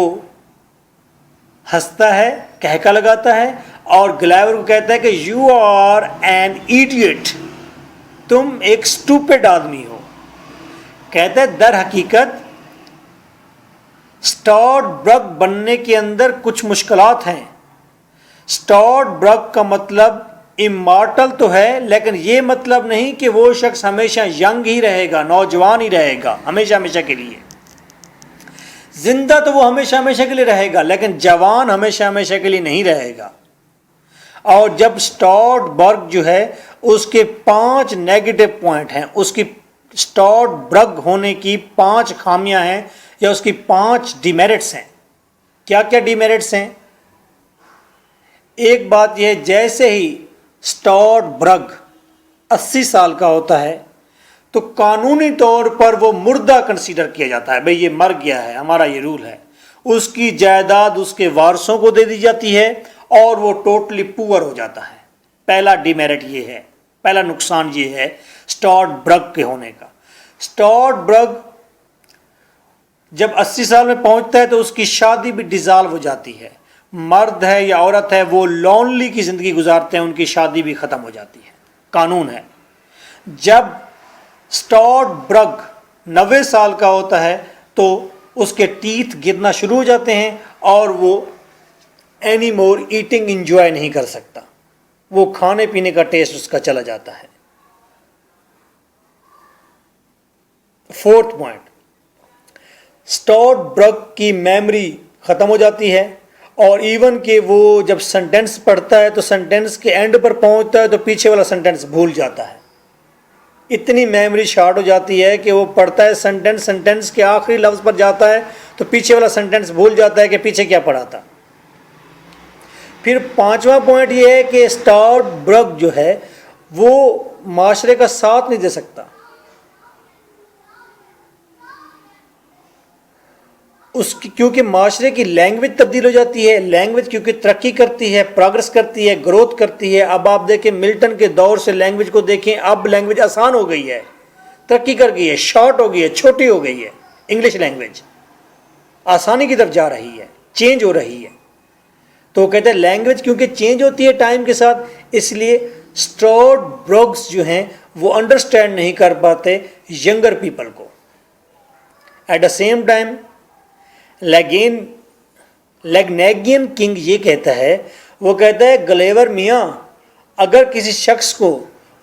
ہنستا ہے، کہکا لگاتا ہے اور گلیور کو کہتا ہے کہ یو آر این ایڈیٹ، تم ایک سٹوپڈ آدمی ہو۔ کہتا ہے در حقیقت اسٹارٹ برگ بننے کے اندر کچھ مشکلات ہیں۔ اسٹارٹ برگ کا مطلب امارٹل تو ہے، لیکن یہ مطلب نہیں کہ وہ شخص ہمیشہ ینگ ہی رہے گا، نوجوان ہی رہے گا ہمیشہ کے لیے۔ زندہ تو وہ ہمیشہ کے لیے رہے گا، لیکن جوان ہمیشہ کے لیے نہیں رہے گا۔ اور جب اسٹارٹ برگ جو ہے اس کے 5 نیگیٹو پوائنٹ ہیں، اس کی اسٹارٹ برگ ہونے کی 5 خامیاں ہیں یا اس کی 5 ڈیمیرٹس ہیں۔ کیا ڈیمیرٹس ہیں؟ ایک بات یہ، جیسے ہی اسٹارٹ برگ 80 سال کا ہوتا ہے تو قانونی طور پر وہ مردہ کنسیڈر کیا جاتا ہے، بھئی یہ مر گیا ہے، ہمارا یہ رول ہے۔ اس کی جائیداد اس کے وارثوں کو دے دی جاتی ہے اور وہ ٹوٹلی پور ہو جاتا ہے۔ پہلا ڈیمیرٹ یہ ہے، پہلا نقصان یہ ہے اسٹارٹ برگ کے ہونے کا۔ اسٹارٹ برگ جب 80 سال میں پہنچتا ہے تو اس کی شادی بھی ڈیزالو ہو جاتی ہے۔ مرد ہے یا عورت ہے وہ لونلی کی زندگی گزارتے ہیں، ان کی شادی بھی ختم ہو جاتی ہے، قانون ہے۔ جب اسٹارٹ برگ 90 سال کا ہوتا ہے تو اس کے ٹیتھ گرنا شروع ہو جاتے ہیں اور وہ اینی مور ایٹنگ انجوائے نہیں کر سکتا، وہ کھانے پینے کا ٹیسٹ اس کا چلا جاتا ہے۔ 4تھ پوائنٹ، اسٹارٹ برگ کی میموری ختم ہو جاتی ہے، اور ایون کہ وہ جب سنٹینس پڑھتا ہے تو سنٹینس کے اینڈ پر پہنچتا ہے تو پیچھے والا سنٹینس بھول جاتا ہے۔ اتنی میموری شارٹ ہو جاتی ہے کہ وہ پڑھتا ہے سنٹینس کے آخری لفظ پر جاتا ہے تو پیچھے والا سنٹینس بھول جاتا ہے کہ پیچھے کیا پڑھا تھا۔ پھر 5واں پوائنٹ یہ ہے کہ اسٹارٹ برگ جو ہے وہ معاشرے کا ساتھ نہیں دے سکتا، کیونکہ معاشرے کی لینگویج تبدیل ہو جاتی ہے۔ لینگویج کیونکہ ترقی کرتی ہے، پروگرس کرتی ہے، گروتھ کرتی ہے۔ اب آپ دیکھیں ملٹن کے دور سے لینگویج کو دیکھیں، اب لینگویج آسان ہو گئی ہے، ترقی کر گئی ہے، شارٹ ہو گئی ہے، چھوٹی ہو گئی ہے۔ انگلش لینگویج آسانی کی طرف جا رہی ہے، چینج ہو رہی ہے۔ تو وہ کہتے ہیں لینگویج کیونکہ چینج ہوتی ہے ٹائم کے ساتھ، اس لیے اسٹارٹ برگس جو ہیں وہ انڈرسٹینڈ نہیں کر پاتے ینگر پیپل کو۔ At the same time Luggnaggian king یہ کہتا ہے، وہ کہتا ہے گلیور میاں اگر کسی شخص کو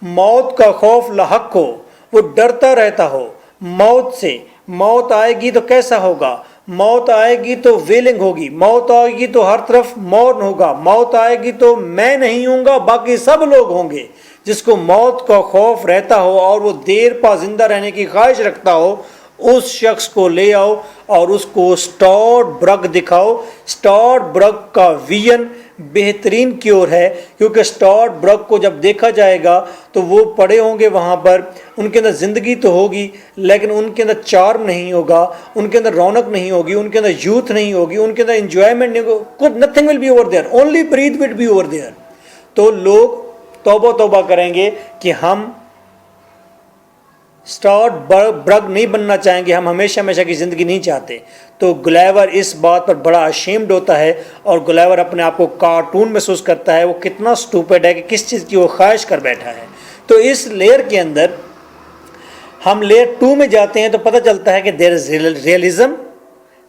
موت کا خوف لاحق ہو، وہ ڈرتا رہتا ہو موت سے، موت آئے گی تو کیسا ہوگا؟ موت آئے گی تو ویلنگ ہوگی، موت آئے گی تو ہر طرف مورن ہوگا، موت آئے گی تو میں نہیں ہوں گا باقی سب لوگ ہوں گے۔ جس کو موت کا خوف رہتا ہو اور وہ دیر پا زندہ رہنے کی خواہش رکھتا ہو، اس شخص کو لے آؤ اور اس کو اسٹارٹ برگ دکھاؤ۔ اسٹارٹ برگ کا ویژن بہترین کیور ہے، کیونکہ اسٹارٹ برگ کو جب دیکھا جائے گا تو وہ پڑے ہوں گے وہاں پر، ان کے اندر زندگی تو ہوگی لیکن ان کے اندر چارم نہیں ہوگا، ان کے اندر رونق نہیں ہوگی، ان کے اندر یوتھ نہیں ہوگی، ان کے اندر انجوائمنٹ نہیں ہوگی، کچھ nothing will be over there, only breath will be over there. تو لوگ توبہ کریں گے کہ ہم اسٹارٹ برگ نہیں بننا چاہیں گے، ہم ہمیشہ کی زندگی نہیں چاہتے۔ تو گلیور اس بات پر بڑا اشیمڈ ہوتا ہے اور گلیور اپنے آپ کو کارٹون محسوس کرتا ہے، وہ کتنا سٹوپڈ ہے کہ کس چیز کی وہ خواہش کر بیٹھا ہے۔ تو اس لیئر کے اندر ہم لیئر 2 میں جاتے ہیں تو پتہ چلتا ہے کہ there is realism,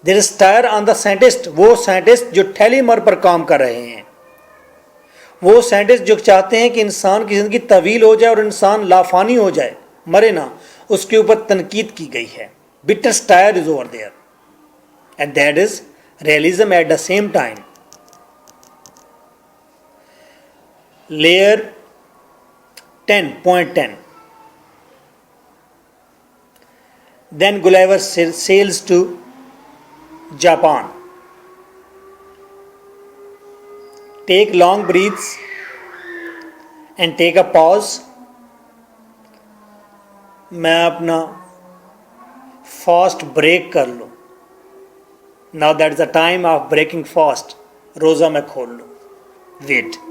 there is satire on the scientist, وہ سائنٹسٹ جو ٹیلی مر پر کام کر رہے ہیں، وہ سائنٹسٹ جو چاہتے ہیں کہ انسان کی زندگی طویل ہو جائے اور انسان لافانی ہو جائے، مرے نہ، اس کے اوپر تنقید کی گئی ہے. But satire is over there and that is realism at the same time. لیئر 10.10. Then Gulliver sails to Japan. Take long breaths and take a pause. میں اپنا فاسٹ بریک کر لوں. Now that is the time of breaking fast. روزہ میں کھول لوں. Wait.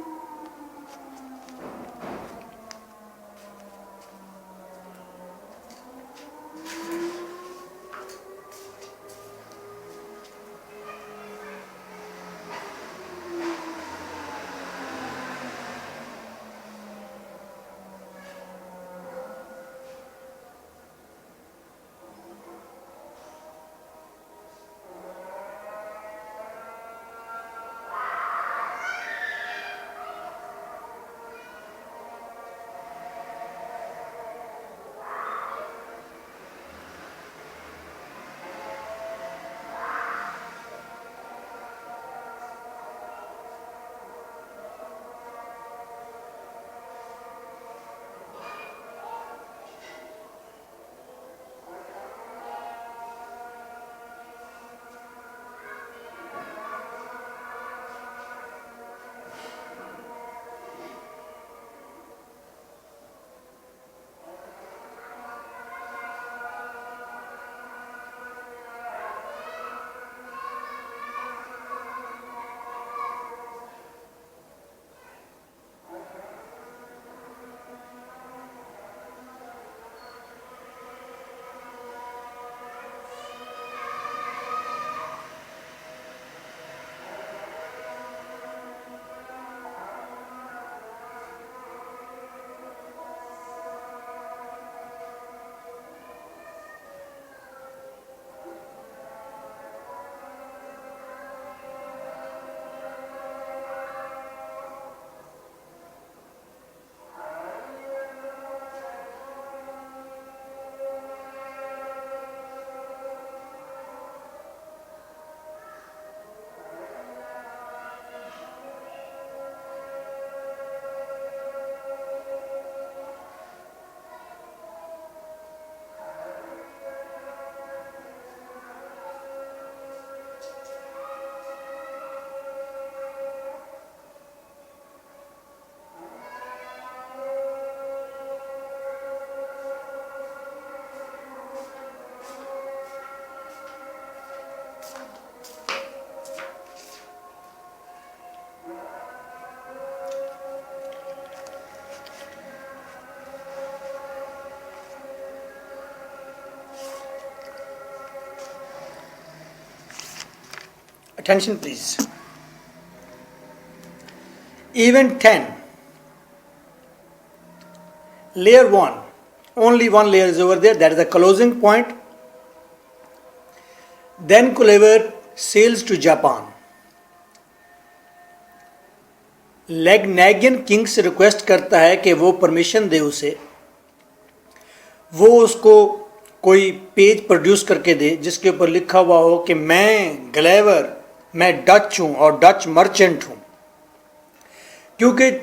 Attention please. Event 10. Layer 1. Only one layer is over there. That is the closing point. Then Gulliver sails to Japan. Luggnaggian king سے request کرتا ہے کہ وہ permission دے اسے، وہ اس کو کوئی پیج پروڈیوس کر کے دے جس کے اوپر لکھا ہوا ہو کہ میں گلیور، میں ڈچ ہوں اور ڈچ مرچنٹ ہوں. کیونکہ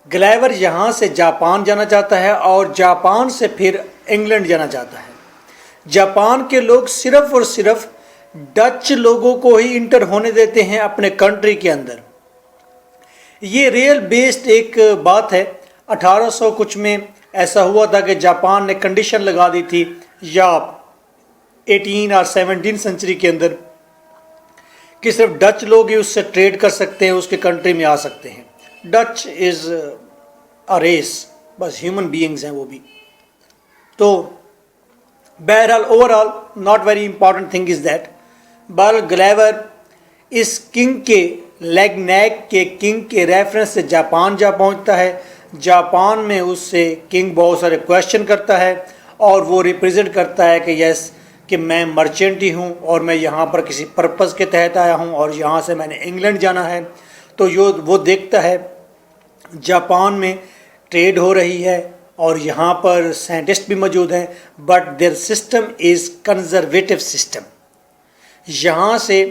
گلیور یہاں سے جاپان جانا چاہتا ہے اور جاپان سے پھر انگلینڈ جانا چاہتا ہے. جاپان کے لوگ صرف اور صرف ڈچ لوگوں کو ہی انٹر ہونے دیتے ہیں اپنے کنٹری کے اندر. یہ ریئل بیسڈ ایک بات ہے. 1800 کچھ میں ایسا ہوا تھا کہ جاپان نے کنڈیشن لگا دی تھی، یا 18 اور 17 سنچری کے اندر، کہ صرف ڈچ لوگ ہی اس سے ٹریڈ کر سکتے ہیں، اس کے کنٹری میں آ سکتے ہیں. ڈچ از اے ریس، بس ہیومن بینگز ہیں وہ بھی. تو بہرحال over all not very important thing is that. بہرحال گلیور اس کنگ کے، لیگنیگ کے کنگ کے ریفرنس سے جاپان جا پہنچتا ہے. جاپان میں اس سے کنگ بہت سارے کویشچن کرتا ہے اور وہ ریپرزینٹ کرتا ہے کہ یس، کہ میں مرچنٹ ہی ہوں اور میں یہاں پر کسی پرپز کے تحت آیا ہوں اور یہاں سے میں نے انگلینڈ جانا ہے. تو وہ دیکھتا ہے جاپان میں ٹریڈ ہو رہی ہے اور یہاں پر سائنٹسٹ بھی موجود ہیں، but there system is conservative system. یہاں سے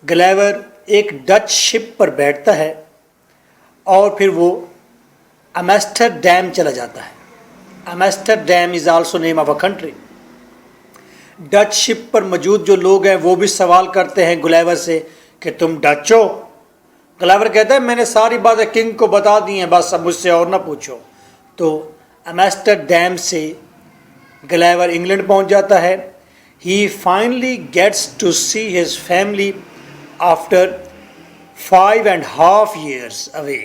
گلیور ایک ڈچ شپ پر بیٹھتا ہے اور پھر وہ ایمسٹرڈیم چلا جاتا ہے. Amsterdam is also name of a country. Dutch ship پر موجود جو لوگ ہیں وہ بھی سوال کرتے ہیں گلیور سے کہ تم ڈچ ہو؟ گلیور کہتا ہے میں نے ساری باتیں کنگ کو بتا دی ہیں، بس اب مجھ سے اور نہ پوچھو. تو ایمسٹرڈیم سے گلیور انگلینڈ پہنچ جاتا ہے. He finally gets to see his family after 5.5 years away.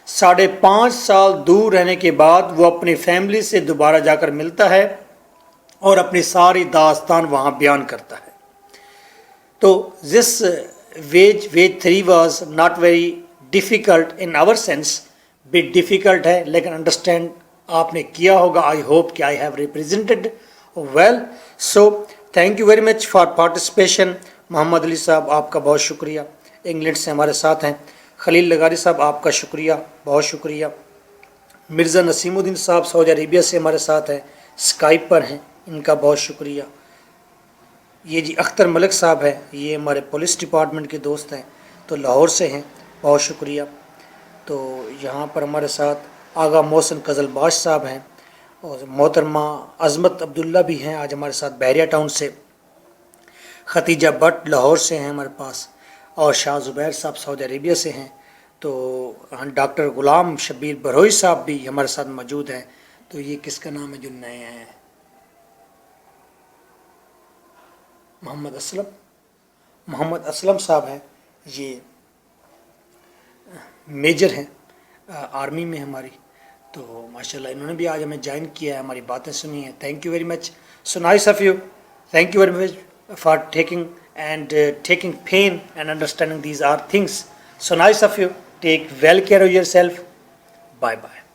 5.5 سال دور رہنے کے بعد وہ اپنی فیملی سے دوبارہ جا کر ملتا ہے اور اپنی ساری داستان وہاں بیان کرتا ہے. تو this wage 3 was not very difficult in our sense. bit difficult ہے لیکن انڈرسٹینڈ آپ نے کیا ہوگا. I hope کہ I have represented well. So thank you very much for participation. محمد علی صاحب آپ کا بہت شکریہ، انگلینڈ سے ہمارے ساتھ ہیں. خلیل لغاری صاحب آپ کا شکریہ، بہت شکریہ. مرزا نسیم الدین صاحب سعودی عربیہ سے ہمارے ساتھ ہیں، اسکائپ پر ہیں، ان کا بہت شکریہ. یہ جی اختر ملک صاحب ہیں، یہ ہمارے پولیس ڈپارٹمنٹ کے دوست ہیں، تو لاہور سے ہیں، بہت شکریہ. تو یہاں پر ہمارے ساتھ آغا محسن قزل باش صاحب ہیں اور محترمہ عظمت عبداللہ بھی ہیں آج ہمارے ساتھ بحریہ ٹاؤن سے. ختیجہ بٹ لاہور سے ہیں ہمارے پاس، اور شاہ زبیر صاحب سعودی عربیہ سے ہیں. تو ڈاکٹر غلام شبیر بروئی صاحب بھی ہمارے ساتھ موجود ہیں. تو یہ کس کا نام ہے جو نئے ہیں؟ محمد اسلم صاحب ہیں، یہ میجر ہیں آرمی میں ہماری. تو ماشاءاللہ انہوں نے بھی آج ہمیں جوائن کیا ہے، ہماری باتیں سنی ہیں. Thank you very much. So nice of you. Thank you very much for taking pain and understanding these are things. So nice of you. Take well care of yourself. Bye bye.